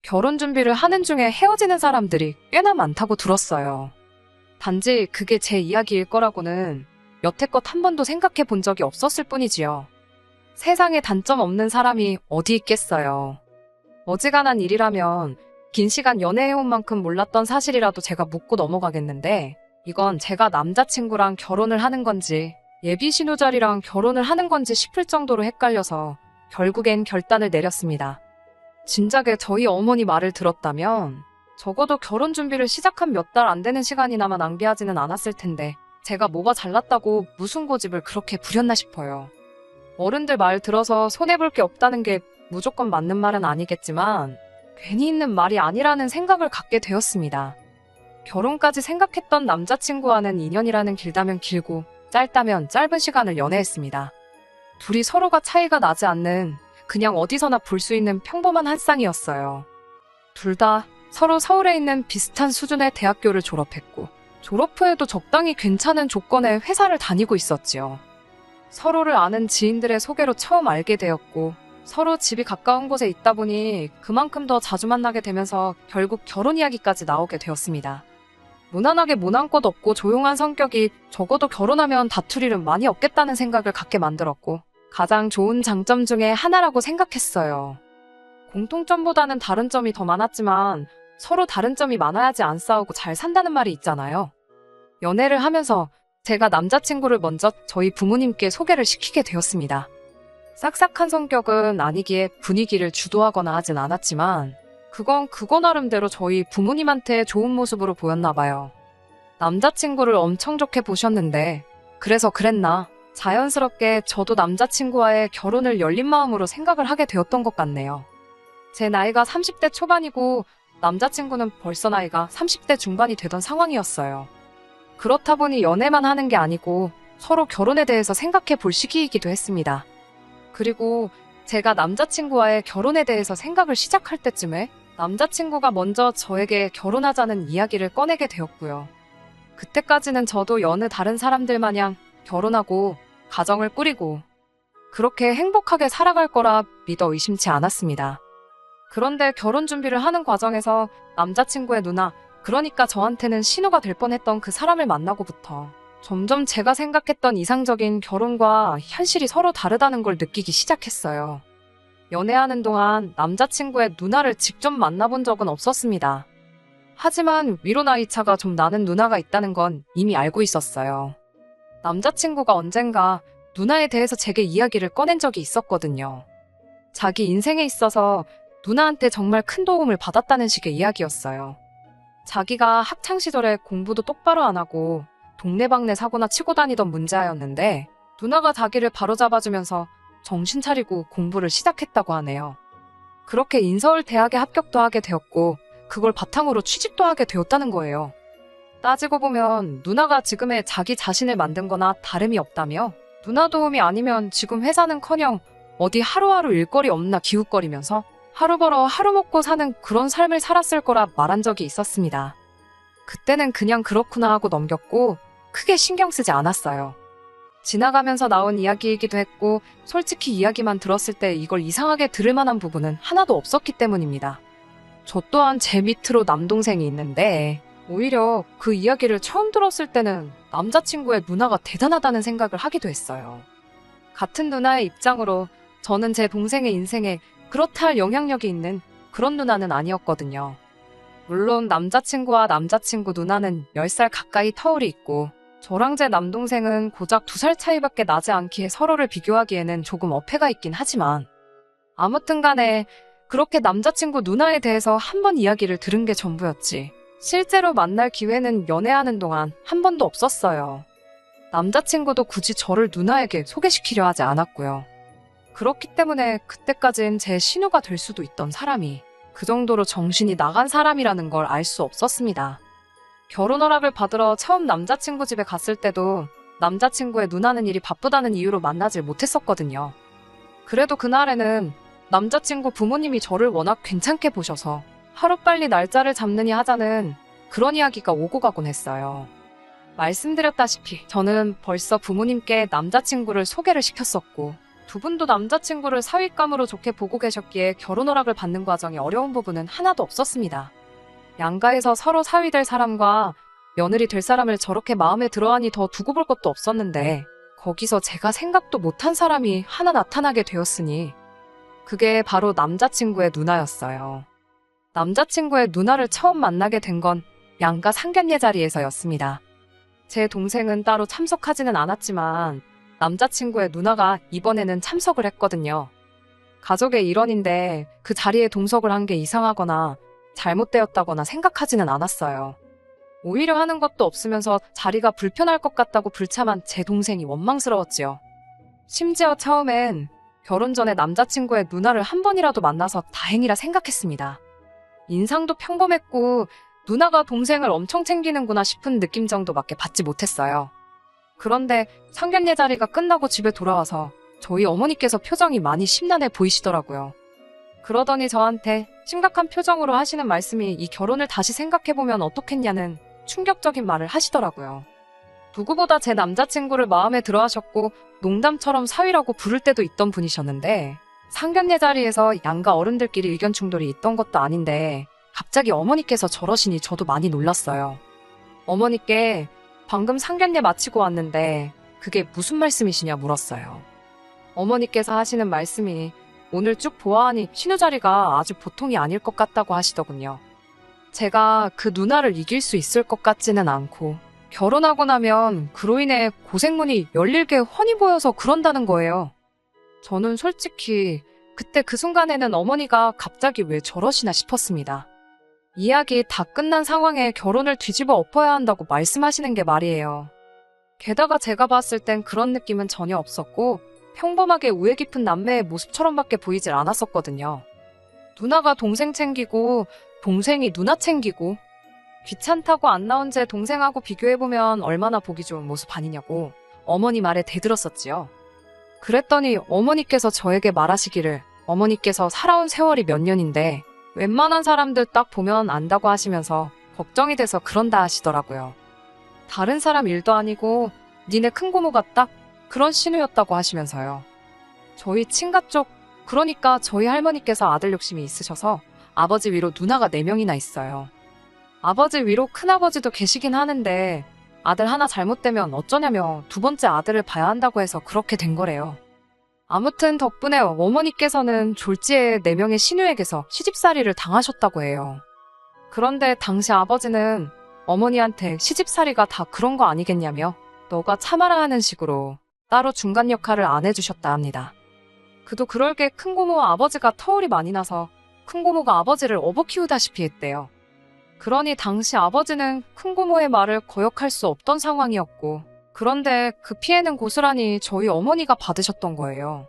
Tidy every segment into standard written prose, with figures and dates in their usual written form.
결혼 준비를 하는 중에 헤어지는 사람들이 꽤나 많다고 들었어요. 단지 그게 제 이야기일 거라고는 여태껏 한 번도 생각해 본 적이 없었을 뿐이지요. 세상에 단점 없는 사람이 어디 있겠어요. 어지간한 일이라면 긴 시간 연애해온 만큼 몰랐던 사실이라도 제가 묻고 넘어가겠는데, 이건 제가 남자친구랑 결혼을 하는 건지 예비 신우자리랑 결혼을 하는 건지 싶을 정도로 헷갈려서 결국엔 결단을 내렸습니다. 진작에 저희 어머니 말을 들었다면 적어도 결혼 준비를 시작한 몇 달 안 되는 시간이나마 낭비하지는 않았을 텐데, 제가 뭐가 잘났다고 무슨 고집을 그렇게 부렸나 싶어요. 어른들 말 들어서 손해볼 게 없다는 게 무조건 맞는 말은 아니겠지만 괜히 있는 말이 아니라는 생각을 갖게 되었습니다. 결혼까지 생각했던 남자친구와는 인연이라는 길다면 길고 짧다면 짧은 시간을 연애했습니다. 둘이 서로가 차이가 나지 않는 그냥 어디서나 볼 수 있는 평범한 한 쌍이었어요. 둘 다 서로 서울에 있는 비슷한 수준의 대학교를 졸업했고, 졸업 후에도 적당히 괜찮은 조건의 회사를 다니고 있었지요. 서로를 아는 지인들의 소개로 처음 알게 되었고, 서로 집이 가까운 곳에 있다 보니 그만큼 더 자주 만나게 되면서 결국 결혼 이야기까지 나오게 되었습니다. 무난하게 모난 것 없고 조용한 성격이 적어도 결혼하면 다툴 일은 많이 없겠다는 생각을 갖게 만들었고, 가장 좋은 장점 중에 하나라고 생각했어요. 공통점보다는 다른 점이 더 많았지만 서로 다른 점이 많아야지 안 싸우고 잘 산다는 말이 있잖아요. 연애를 하면서 제가 남자친구를 먼저 저희 부모님께 소개를 시키게 되었습니다. 싹싹한 성격은 아니기에 분위기를 주도하거나 하진 않았지만 그건 그거 나름대로 저희 부모님한테 좋은 모습으로 보였나 봐요. 남자친구를 엄청 좋게 보셨는데 그래서 그랬나 자연스럽게 저도 남자친구와의 결혼을 열린 마음으로 생각을 하게 되었던 것 같네요. 제 나이가 30대 초반이고 남자친구는 벌써 나이가 30대 중반이 되던 상황이었어요. 그렇다 보니 연애만 하는 게 아니고 서로 결혼에 대해서 생각해 볼 시기이기도 했습니다. 그리고 제가 남자친구와의 결혼에 대해서 생각을 시작할 때쯤에 남자친구가 먼저 저에게 결혼하자는 이야기를 꺼내게 되었고요. 그때까지는 저도 여느 다른 사람들 마냥 결혼하고 가정을 꾸리고 그렇게 행복하게 살아갈 거라 믿어 의심치 않았습니다. 그런데 결혼 준비를 하는 과정에서 남자친구의 누나, 그러니까 저한테는 신우가 될 뻔했던 그 사람을 만나고부터 점점 제가 생각했던 이상적인 결혼과 현실이 서로 다르다는 걸 느끼기 시작했어요. 연애하는 동안 남자친구의 누나를 직접 만나본 적은 없었습니다. 하지만 위로 나이 차가 좀 나는 누나가 있다는 건 이미 알고 있었어요. 남자친구가 언젠가 누나에 대해서 제게 이야기를 꺼낸 적이 있었거든요. 자기 인생에 있어서 누나한테 정말 큰 도움을 받았다는 식의 이야기였어요. 자기가 학창시절에 공부도 똑바로 안 하고 동네방네 사고나 치고 다니던 문제아였는데 누나가 자기를 바로잡아주면서 정신 차리고 공부를 시작했다고 하네요. 그렇게 인서울 대학에 합격도 하게 되었고 그걸 바탕으로 취직도 하게 되었다는 거예요. 따지고 보면 누나가 지금의 자기 자신을 만든 거나 다름이 없다며 누나 도움이 아니면 지금 회사는커녕 어디 하루하루 일거리 없나 기웃거리면서 하루 벌어 하루 먹고 사는 그런 삶을 살았을 거라 말한 적이 있었습니다. 그때는 그냥 그렇구나 하고 넘겼고 크게 신경 쓰지 않았어요. 지나가면서 나온 이야기이기도 했고 솔직히 이야기만 들었을 때 이걸 이상하게 들을 만한 부분은 하나도 없었기 때문입니다. 저 또한 제 밑으로 남동생이 있는데 오히려 그 이야기를 처음 들었을 때는 남자친구의 누나가 대단하다는 생각을 하기도 했어요. 같은 누나의 입장으로 저는 제 동생의 인생에 그렇다 할 영향력이 있는 그런 누나는 아니었거든요. 물론 남자친구와 남자친구 누나는 10살 가까이 터울이 있고 저랑 제 남동생은 고작 2살 차이밖에 나지 않기에 서로를 비교하기에는 조금 어폐가 있긴 하지만 아무튼 간에 그렇게 남자친구 누나에 대해서 한 번 이야기를 들은 게 전부였지 실제로 만날 기회는 연애하는 동안 한 번도 없었어요. 남자친구도 굳이 저를 누나에게 소개시키려 하지 않았고요. 그렇기 때문에 그때까진 제 신우가 될 수도 있던 사람이 그 정도로 정신이 나간 사람이라는 걸 알 수 없었습니다. 결혼 허락을 받으러 처음 남자친구 집에 갔을 때도 남자친구의 누나는 일이 바쁘다는 이유로 만나질 못했었거든요. 그래도 그날에는 남자친구 부모님이 저를 워낙 괜찮게 보셔서 하루빨리 날짜를 잡느니 하자는 그런 이야기가 오고 가곤 했어요. 말씀드렸다시피 저는 벌써 부모님께 남자친구를 소개를 시켰었고 두 분도 남자친구를 사윗감으로 좋게 보고 계셨기에 결혼 허락을 받는 과정이 어려운 부분은 하나도 없었습니다. 양가에서 서로 사위 될 사람과 며느리 될 사람을 저렇게 마음에 들어하니 더 두고 볼 것도 없었는데 거기서 제가 생각도 못한 사람이 하나 나타나게 되었으니 그게 바로 남자친구의 누나였어요. 남자친구의 누나를 처음 만나게 된 건 양가 상견례 자리에서였습니다. 제 동생은 따로 참석하지는 않았지만 남자친구의 누나가 이번에는 참석을 했거든요. 가족의 일원인데 그 자리에 동석을 한 게 이상하거나 잘못되었다거나 생각하지는 않았어요. 오히려 하는 것도 없으면서 자리가 불편할 것 같다고 불참한 제 동생이 원망스러웠지요. 심지어 처음엔 결혼 전에 남자친구의 누나를 한 번이라도 만나서 다행이라 생각했습니다. 인상도 평범했고 누나가 동생을 엄청 챙기는구나 싶은 느낌 정도밖에 받지 못했어요. 그런데 상견례 자리가 끝나고 집에 돌아와서 저희 어머니께서 표정이 많이 심란해 보이시더라고요. 그러더니 저한테 심각한 표정으로 하시는 말씀이 이 결혼을 다시 생각해보면 어떻겠냐는 충격적인 말을 하시더라고요. 누구보다 제 남자친구를 마음에 들어하셨고 농담처럼 사위라고 부를 때도 있던 분이셨는데 상견례 자리에서 양가 어른들끼리 의견 충돌이 있던 것도 아닌데 갑자기 어머니께서 저러시니 저도 많이 놀랐어요. 어머니께 방금 상견례 마치고 왔는데 그게 무슨 말씀이시냐 물었어요. 어머니께서 하시는 말씀이 오늘 쭉 보아하니 신우 자리가 아주 보통이 아닐 것 같다고 하시더군요. 제가 그 누나를 이길 수 있을 것 같지는 않고 결혼하고 나면 그로 인해 고생문이 열릴게 훤히 보여서 그런다는 거예요. 저는 솔직히 그때 그 순간에는 어머니가 갑자기 왜 저러시나 싶었습니다. 이야기 다 끝난 상황에 결혼을 뒤집어 엎어야 한다고 말씀하시는 게 말이에요. 게다가 제가 봤을 땐 그런 느낌은 전혀 없었고 평범하게 우애 깊은 남매의 모습처럼밖에 보이질 않았었거든요. 누나가 동생 챙기고 동생이 누나 챙기고 귀찮다고 안 나온 제 동생하고 비교해보면 얼마나 보기 좋은 모습 아니냐고 어머니 말에 대들었었지요. 그랬더니 어머니께서 저에게 말하시기를 어머니께서 살아온 세월이 몇 년인데 웬만한 사람들 딱 보면 안다고 하시면서 걱정이 돼서 그런다 하시더라고요. 다른 사람 일도 아니고 니네 큰고모가 딱 그런 신우였다고 하시면서요. 저희 친가 쪽 그러니까 저희 할머니께서 아들 욕심이 있으셔서 아버지 위로 누나가 4명이나 있어요. 아버지 위로 큰아버지도 계시긴 하는데 아들 하나 잘못되면 어쩌냐며 두 번째 아들을 봐야 한다고 해서 그렇게 된 거래요. 아무튼 덕분에 어머니께서는 졸지에 4명의 신우에게서 시집살이를 당하셨다고 해요. 그런데 당시 아버지는 어머니한테 시집살이가 다 그런 거 아니겠냐며 너가 참아라 하는 식으로 따로 중간 역할을 안 해주셨다 합니다. 그도 그럴 게 큰고모와 아버지가 터울이 많이 나서 큰고모가 아버지를 업어 키우다시피 했대요. 그러니 당시 아버지는 큰고모의 말을 거역할 수 없던 상황이었고 그런데 그 피해는 고스란히 저희 어머니가 받으셨던 거예요.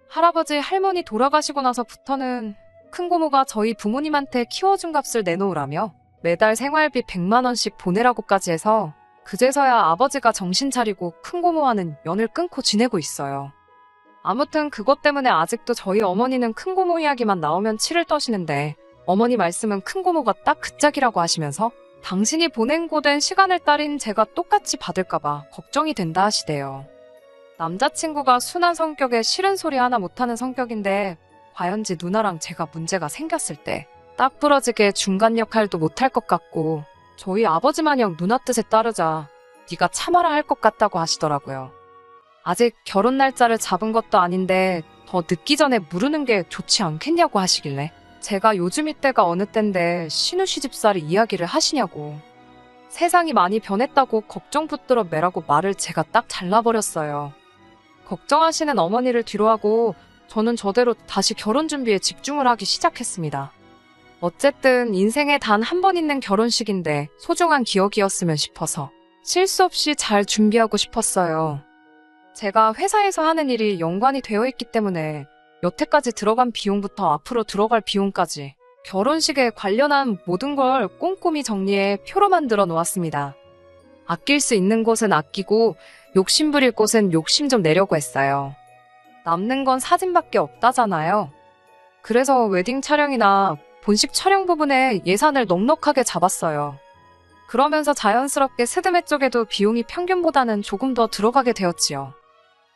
할아버지, 할머니 돌아가시고 나서부터는 큰고모가 저희 부모님한테 키워준 값을 내놓으라며 매달 생활비 100만 원씩 보내라고까지 해서 그제서야 아버지가 정신 차리고 큰고모와는 연을 끊고 지내고 있어요. 아무튼 그것 때문에 아직도 저희 어머니는 큰고모 이야기만 나오면 치를 떠시는데 어머니 말씀은 큰고모가 딱 그 짝이라고 하시면서 당신이 보낸 고된 시간을 딸인 제가 똑같이 받을까봐 걱정이 된다 하시대요. 남자친구가 순한 성격에 싫은 소리 하나 못하는 성격인데 과연지 누나랑 제가 문제가 생겼을 때 딱 부러지게 중간 역할도 못할 것 같고 저희 아버지 마냥 누나 뜻에 따르자 네가 참아라 할 것 같다고 하시더라고요. 아직 결혼 날짜를 잡은 것도 아닌데 더 늦기 전에 무르는 게 좋지 않겠냐고 하시길래 제가 요즘 이때가 어느 땐데 신우 시집살이 이야기를 하시냐고 세상이 많이 변했다고 걱정 붙들어 매라고 말을 제가 딱 잘라버렸어요. 걱정하시는 어머니를 뒤로하고 저는 저대로 다시 결혼 준비에 집중을 하기 시작했습니다. 어쨌든 인생에 단 한 번 있는 결혼식인데 소중한 기억이었으면 싶어서 실수 없이 잘 준비하고 싶었어요. 제가 회사에서 하는 일이 연관이 되어 있기 때문에 여태까지 들어간 비용부터 앞으로 들어갈 비용까지 결혼식에 관련한 모든 걸 꼼꼼히 정리해 표로 만들어 놓았습니다. 아낄 수 있는 곳은 아끼고 욕심 부릴 곳은 욕심 좀 내려고 했어요. 남는 건 사진밖에 없다잖아요. 그래서 웨딩 촬영이나 본식 촬영 부분에 예산을 넉넉하게 잡았어요. 그러면서 자연스럽게 스드메 쪽에도 비용이 평균보다는 조금 더 들어가게 되었지요.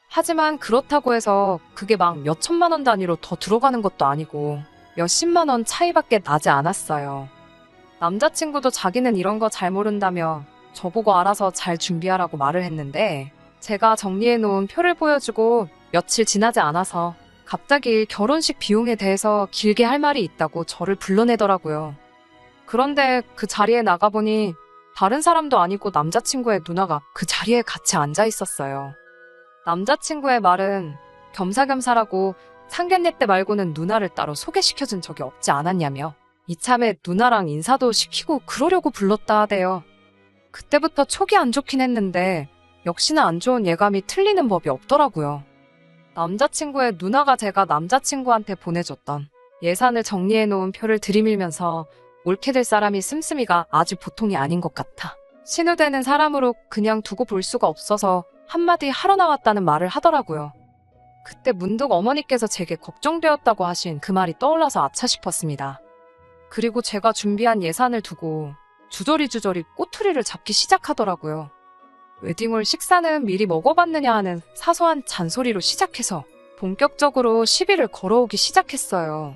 하지만 그렇다고 해서 그게 막 몇천만 원 단위로 더 들어가는 것도 아니고 몇십만 원 차이밖에 나지 않았어요. 남자친구도 자기는 이런 거 잘 모른다며 저보고 알아서 잘 준비하라고 말을 했는데 제가 정리해놓은 표를 보여주고 며칠 지나지 않아서 갑자기 결혼식 비용에 대해서 길게 할 말이 있다고 저를 불러내더라고요. 그런데 그 자리에 나가보니 다른 사람도 아니고 남자친구의 누나가 그 자리에 같이 앉아 있었어요. 남자친구의 말은 겸사겸사라고 상견례 때 말고는 누나를 따로 소개시켜준 적이 없지 않았냐며 이참에 누나랑 인사도 시키고 그러려고 불렀다 하대요. 그때부터 촉이 안 좋긴 했는데 역시나 안 좋은 예감이 틀리는 법이 없더라고요. 남자친구의 누나가 제가 남자친구한테 보내줬던 예산을 정리해놓은 표를 들이밀면서 옳게 될 사람이 씀씀이가 아주 보통이 아닌 것 같아. 신우되는 사람으로 그냥 두고 볼 수가 없어서 한마디 하러 나왔다는 말을 하더라고요. 그때 문득 어머니께서 제게 걱정되었다고 하신 그 말이 떠올라서 아차 싶었습니다. 그리고 제가 준비한 예산을 두고 주저리 꼬투리를 잡기 시작하더라고요. 웨딩홀 식사는 미리 먹어봤느냐 하는 사소한 잔소리로 시작해서 본격적으로 시비를 걸어오기 시작했어요.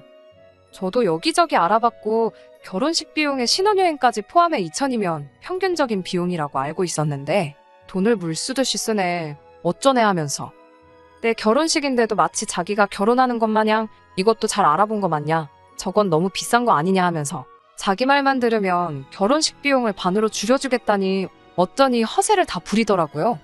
저도 여기저기 알아봤고 결혼식 비용에 신혼여행까지 포함해 2천이면 평균적인 비용이라고 알고 있었는데 돈을 물쓰듯이 쓰네 어쩌네 하면서 내 결혼식인데도 마치 자기가 결혼하는 것 마냥 이것도 잘 알아본 것 맞냐 저건 너무 비싼 거 아니냐 하면서 자기 말만 들으면 결혼식 비용을 반으로 줄여주겠다니 어쩌니 허세를 다 부리더라고요.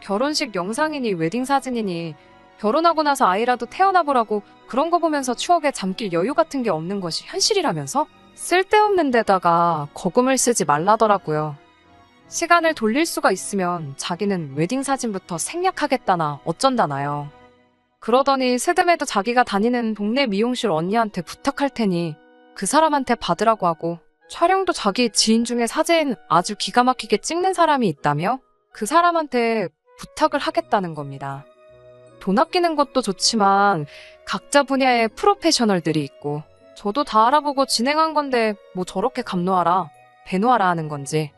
결혼식 영상이니 웨딩 사진이니 결혼하고 나서 아이라도 태어나보라고 그런 거 보면서 추억에 잠길 여유 같은 게 없는 것이 현실이라면서 쓸데없는 데다가 거금을 쓰지 말라더라고요. 시간을 돌릴 수가 있으면 자기는 웨딩 사진부터 생략하겠다나 어쩐다나요. 그러더니 스드메도 자기가 다니는 동네 미용실 언니한테 부탁할 테니 그 사람한테 받으라고 하고 촬영도 자기 지인 중에 사진 아주 기가 막히게 찍는 사람이 있다며 그 사람한테 부탁을 하겠다는 겁니다. 돈 아끼는 것도 좋지만 각자 분야의 프로페셔널들이 있고 저도 다 알아보고 진행한 건데 뭐 저렇게 감노하라, 배노하라 하는 건지.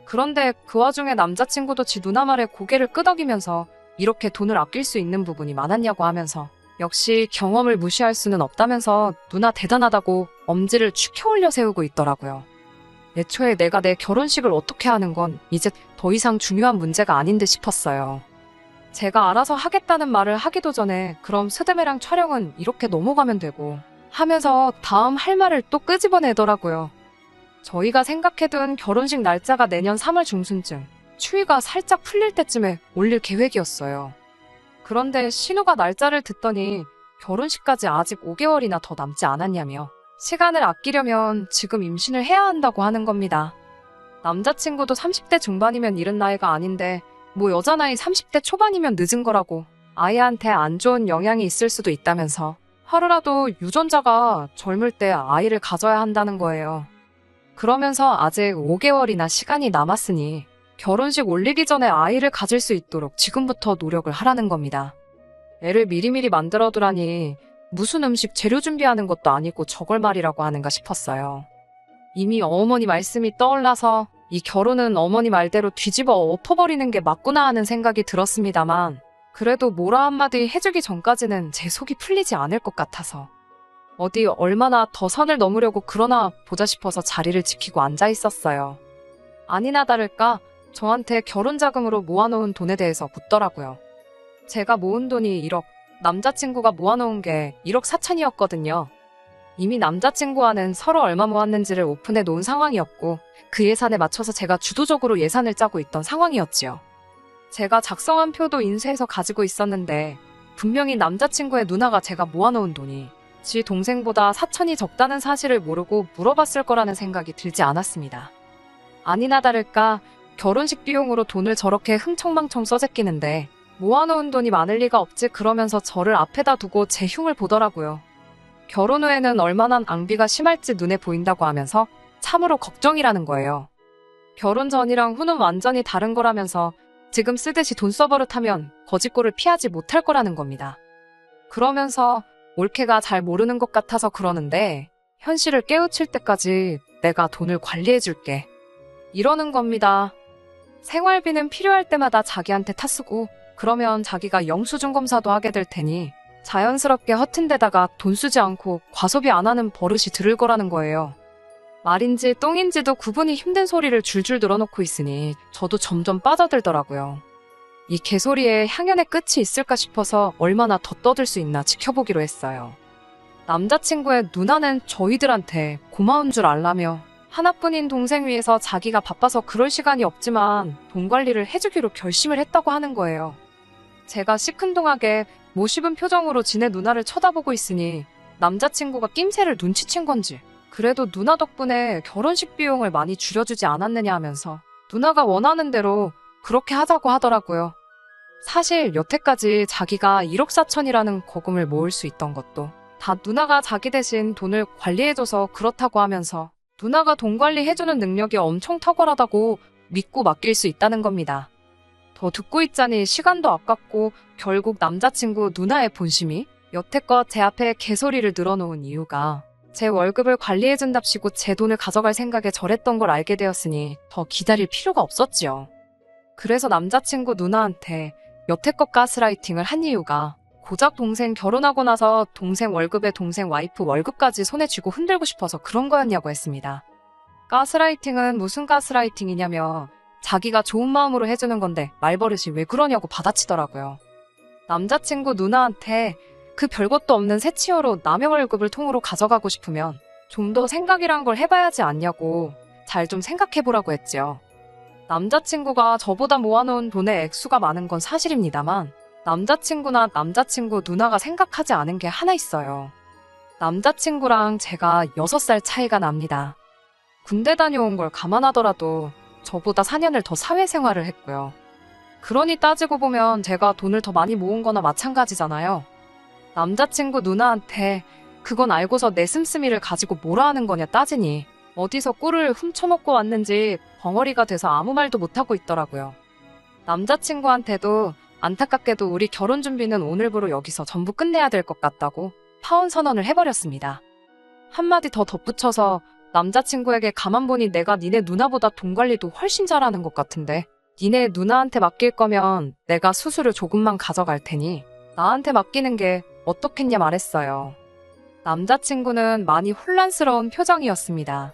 그런데 그 와중에 남자친구도 지 누나 말에 고개를 끄덕이면서 이렇게 돈을 아낄 수 있는 부분이 많았냐고 하면서 역시 경험을 무시할 수는 없다면서 누나 대단하다고 엄지를 축혀 올려 세우고 있더라고요. 애초에 내가 내 결혼식을 어떻게 하는 건 이제 더 이상 중요한 문제가 아닌 듯 싶었어요. 제가 알아서 하겠다는 말을 하기도 전에 그럼 스드메랑 촬영은 이렇게 넘어가면 되고 하면서 다음 할 말을 또 끄집어내더라고요. 저희가 생각해둔 결혼식 날짜가 내년 3월 중순쯤 추위가 살짝 풀릴 때쯤에 올릴 계획이었어요. 그런데 신우가 날짜를 듣더니 결혼식까지 아직 5개월이나 더 남지 않았냐며 시간을 아끼려면 지금 임신을 해야 한다고 하는 겁니다. 남자친구도 30대 중반이면 이른 나이가 아닌데 뭐 여자 나이 30대 초반이면 늦은 거라고 아이한테 안 좋은 영향이 있을 수도 있다면서 하루라도 유전자가 젊을 때 아이를 가져야 한다는 거예요. 그러면서 아직 5개월이나 시간이 남았으니 결혼식 올리기 전에 아이를 가질 수 있도록 지금부터 노력을 하라는 겁니다. 애를 미리미리 만들어두라니 무슨 음식 재료 준비하는 것도 아니고 저걸 말이라고 하는가 싶었어요. 이미 어머니 말씀이 떠올라서 이 결혼은 어머니 말대로 뒤집어 엎어버리는 게 맞구나 하는 생각이 들었습니다만 그래도 뭐라 한마디 해주기 전까지는 제 속이 풀리지 않을 것 같아서 어디 얼마나 더 선을 넘으려고 그러나 보자 싶어서 자리를 지키고 앉아 있었어요. 아니나 다를까 저한테 결혼자금으로 모아놓은 돈에 대해서 묻더라고요. 제가 모은 돈이 1억, 남자친구가 모아놓은 게 1억 4천이었거든요. 이미 남자친구와는 서로 얼마 모았는지를 오픈해 놓은 상황이었고 그 예산에 맞춰서 제가 주도적으로 예산을 짜고 있던 상황이었지요. 제가 작성한 표도 인쇄해서 가지고 있었는데 분명히 남자친구의 누나가 제가 모아놓은 돈이 지 동생보다 4천이 적다는 사실을 모르고 물어봤을 거라는 생각이 들지 않았습니다. 아니나 다를까 결혼식 비용으로 돈을 저렇게 흥청망청 써제끼는데 모아놓은 돈이 많을 리가 없지 그러면서 저를 앞에다 두고 제 흉을 보더라고요. 결혼 후에는 얼마나 낭비가 심할지 눈에 보인다고 하면서 참으로 걱정이라는 거예요. 결혼 전이랑 후는 완전히 다른 거라면서 지금 쓰듯이 돈 써버릇하면 거짓골을 피하지 못할 거라는 겁니다. 그러면서 올케가 잘 모르는 것 같아서 그러는데 현실을 깨우칠 때까지 내가 돈을 관리해줄게. 이러는 겁니다. 생활비는 필요할 때마다 자기한테 타쓰고 그러면 자기가 영수증 검사도 하게 될 테니 자연스럽게 허튼 데다가 돈 쓰지 않고 과소비 안 하는 버릇이 들을 거라는 거예요. 말인지 똥인지도 구분이 힘든 소리를 줄줄 늘어놓고 있으니 저도 점점 빠져들더라고요. 이 개소리에 향연의 끝이 있을까 싶어서 얼마나 더 떠들 수 있나 지켜보기로 했어요. 남자친구의 누나는 저희들한테 고마운 줄 알라며 하나뿐인 동생 위해서 자기가 바빠서 그럴 시간이 없지만 돈 관리를 해주기로 결심을 했다고 하는 거예요. 제가 시큰둥하게 모씹은 표정으로 지네 누나를 쳐다보고 있으니 남자친구가 낌새를 눈치챈 건지 그래도 누나 덕분에 결혼식 비용을 많이 줄여주지 않았느냐 하면서 누나가 원하는 대로 그렇게 하자고 하더라고요. 사실 여태까지 자기가 1억 4천이라는 거금을 모을 수 있던 것도 다 누나가 자기 대신 돈을 관리해줘서 그렇다고 하면서 누나가 돈 관리해주는 능력이 엄청 탁월하다고 믿고 맡길 수 있다는 겁니다. 더 듣고 있자니 시간도 아깝고 결국 남자친구 누나의 본심이 여태껏 제 앞에 개소리를 늘어놓은 이유가 제 월급을 관리해준답시고 제 돈을 가져갈 생각에 저랬던 걸 알게 되었으니 더 기다릴 필요가 없었지요. 그래서 남자친구 누나한테 여태껏 가스라이팅을 한 이유가 고작 동생 결혼하고 나서 동생 월급에 동생 와이프 월급까지 손에 쥐고 흔들고 싶어서 그런 거였냐고 했습니다. 가스라이팅은 무슨 가스라이팅이냐며 자기가 좋은 마음으로 해주는 건데 말버릇이 왜 그러냐고 받아치더라고요. 남자친구 누나한테 그 별것도 없는 새치어로 남의 월급을 통으로 가져가고 싶으면 좀 더 생각이란 걸 해봐야지 않냐고 잘 좀 생각해보라고 했지요. 남자친구가 저보다 모아놓은 돈의 액수가 많은 건 사실입니다만 남자친구나 남자친구 누나가 생각하지 않은 게 하나 있어요. 남자친구랑 제가 6살 차이가 납니다. 군대 다녀온 걸 감안하더라도 저보다 4년을 더 사회생활을 했고요. 그러니 따지고 보면 제가 돈을 더 많이 모은 거나 마찬가지잖아요. 남자친구 누나한테 그건 알고서 내 씀씀이를 가지고 뭐라 하는 거냐 따지니 어디서 꿀을 훔쳐먹고 왔는지 벙어리가 돼서 아무 말도 못하고 있더라고요. 남자친구한테도 안타깝게도 우리 결혼 준비는 오늘부로 여기서 전부 끝내야 될 것 같다고 파혼 선언을 해버렸습니다. 한마디 더 덧붙여서 남자친구에게 가만 보니 내가 니네 누나보다 돈 관리도 훨씬 잘하는 것 같은데 니네 누나한테 맡길 거면 내가 수수료 조금만 가져갈 테니 나한테 맡기는 게 어떻겠냐 말했어요. 남자친구는 많이 혼란스러운 표정이었습니다.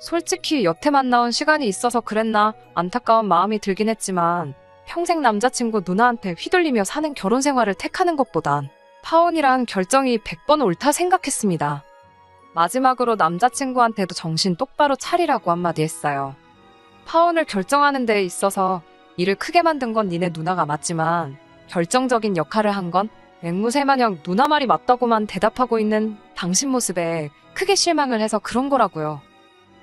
솔직히 여태 만나온 시간이 있어서 그랬나 안타까운 마음이 들긴 했지만 평생 남자친구 누나한테 휘둘리며 사는 결혼 생활을 택하는 것보단 파혼이란 결정이 100번 옳다 생각했습니다. 마지막으로 남자친구한테도 정신 똑바로 차리라고 한마디 했어요. 파혼을 결정하는 데 있어서 일을 크게 만든 건 니네 누나가 맞지만 결정적인 역할을 한 건 앵무새마냥 누나 말이 맞다고만 대답하고 있는 당신 모습에 크게 실망을 해서 그런 거라고요.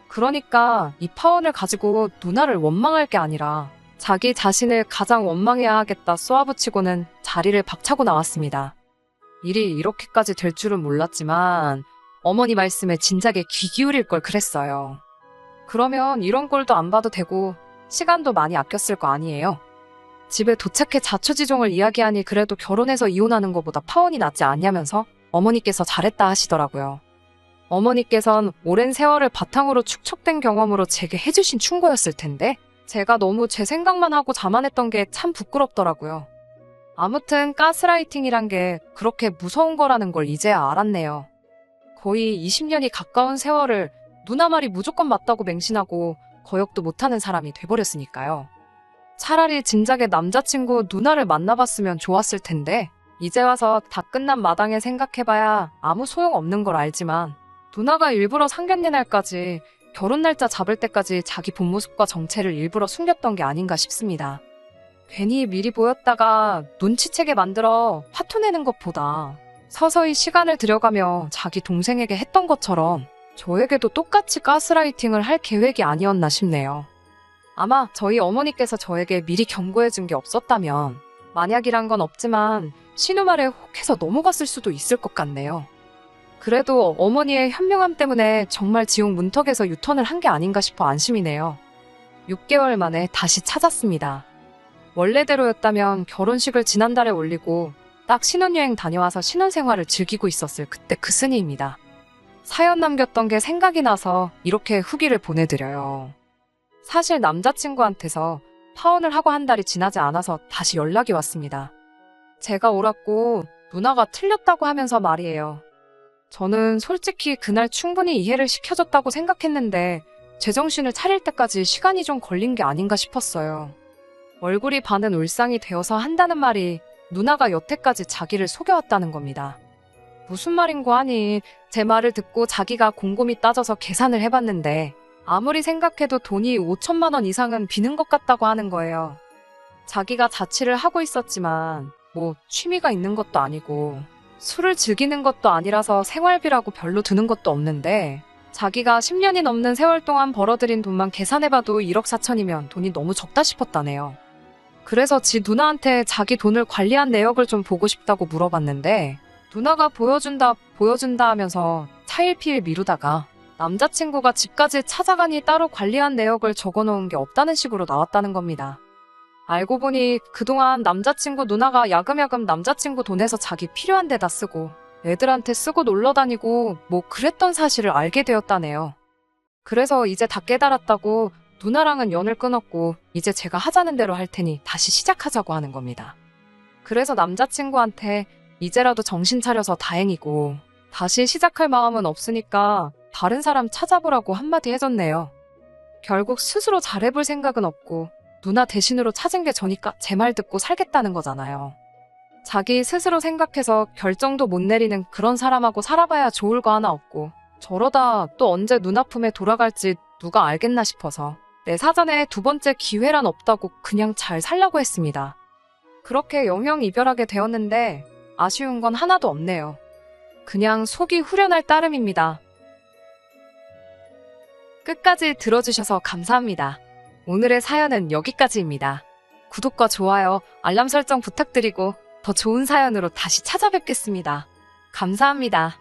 그러니까 이 파혼을 가지고 누나를 원망할 게 아니라 자기 자신을 가장 원망해야 하겠다 쏘아붙이고는 자리를 박차고 나왔습니다. 일이 이렇게까지 될 줄은 몰랐지만 어머니 말씀에 진작에 귀 기울일 걸 그랬어요. 그러면 이런 꼴도 안 봐도 되고 시간도 많이 아꼈을 거 아니에요. 집에 도착해 자초지종을 이야기하니 그래도 결혼해서 이혼하는 것보다 파혼이 낫지 않냐면서 어머니께서 잘했다 하시더라고요. 어머니께선 오랜 세월을 바탕으로 축적된 경험으로 제게 해주신 충고였을 텐데 제가 너무 제 생각만 하고 자만했던 게 참 부끄럽더라고요. 아무튼 가스라이팅이란 게 그렇게 무서운 거라는 걸 이제야 알았네요. 거의 20년이 가까운 세월을 누나 말이 무조건 맞다고 맹신하고 거역도 못하는 사람이 돼버렸으니까요. 차라리 진작에 남자친구 누나를 만나봤으면 좋았을 텐데 이제 와서 다 끝난 마당에 생각해봐야 아무 소용없는 걸 알지만 누나가 일부러 상견례 날까지 결혼 날짜 잡을 때까지 자기 본 모습과 정체를 일부러 숨겼던 게 아닌가 싶습니다. 괜히 미리 보였다가 눈치채게 만들어 화투 내는 것보다 서서히 시간을 들여가며 자기 동생에게 했던 것처럼 저에게도 똑같이 가스라이팅을 할 계획이 아니었나 싶네요. 아마 저희 어머니께서 저에게 미리 경고해준 게 없었다면 만약이란 건 없지만 신우 말에 혹해서 넘어갔을 수도 있을 것 같네요. 그래도 어머니의 현명함 때문에 정말 지옥 문턱에서 유턴을 한 게 아닌가 싶어 안심이네요. 6개월 만에 다시 찾았습니다. 원래대로였다면 결혼식을 지난달에 올리고 딱 신혼여행 다녀와서 신혼생활을 즐기고 있었을 그때 그 스니입니다. 사연 남겼던 게 생각이 나서 이렇게 후기를 보내드려요. 사실 남자친구한테서 파혼을 하고 한 달이 지나지 않아서 다시 연락이 왔습니다. 제가 옳았고 누나가 틀렸다고 하면서 말이에요. 저는 솔직히 그날 충분히 이해를 시켜줬다고 생각했는데 제정신을 차릴 때까지 시간이 좀 걸린 게 아닌가 싶었어요. 얼굴이 반은 울상이 되어서 한다는 말이 누나가 여태까지 자기를 속여왔다는 겁니다. 무슨 말인고 하니 제 말을 듣고 자기가 곰곰이 따져서 계산을 해봤는데 아무리 생각해도 돈이 5천만 원 이상은 비는 것 같다고 하는 거예요. 자기가 자취를 하고 있었지만 뭐 취미가 있는 것도 아니고 술을 즐기는 것도 아니라서 생활비라고 별로 드는 것도 없는데 자기가 10년이 넘는 세월 동안 벌어들인 돈만 계산해봐도 1억 4천이면 돈이 너무 적다 싶었다네요. 그래서 지 누나한테 자기 돈을 관리한 내역을 좀 보고 싶다고 물어봤는데 누나가 보여준다 하면서 차일피일 미루다가 남자친구가 집까지 찾아가니 따로 관리한 내역을 적어놓은 게 없다는 식으로 나왔다는 겁니다. 알고 보니 그동안 남자친구 누나가 야금야금 남자친구 돈에서 자기 필요한 데다 쓰고 애들한테 쓰고 놀러 다니고 뭐 그랬던 사실을 알게 되었다네요. 그래서 이제 다 깨달았다고 누나랑은 연을 끊었고 이제 제가 하자는 대로 할 테니 다시 시작하자고 하는 겁니다. 그래서 남자친구한테 이제라도 정신 차려서 다행이고 다시 시작할 마음은 없으니까 다른 사람 찾아보라고 한마디 해줬네요. 결국 스스로 잘해볼 생각은 없고 누나 대신으로 찾은 게 저니까 제 말 듣고 살겠다는 거잖아요. 자기 스스로 생각해서 결정도 못 내리는 그런 사람하고 살아봐야 좋을 거 하나 없고 저러다 또 언제 누나 품에 돌아갈지 누가 알겠나 싶어서 내 사전에 두 번째 기회란 없다고 그냥 잘 살라고 했습니다. 그렇게 영영 이별하게 되었는데 아쉬운 건 하나도 없네요. 그냥 속이 후련할 따름입니다. 끝까지 들어주셔서 감사합니다. 오늘의 사연은 여기까지입니다. 구독과 좋아요, 알람 설정 부탁드리고 더 좋은 사연으로 다시 찾아뵙겠습니다. 감사합니다.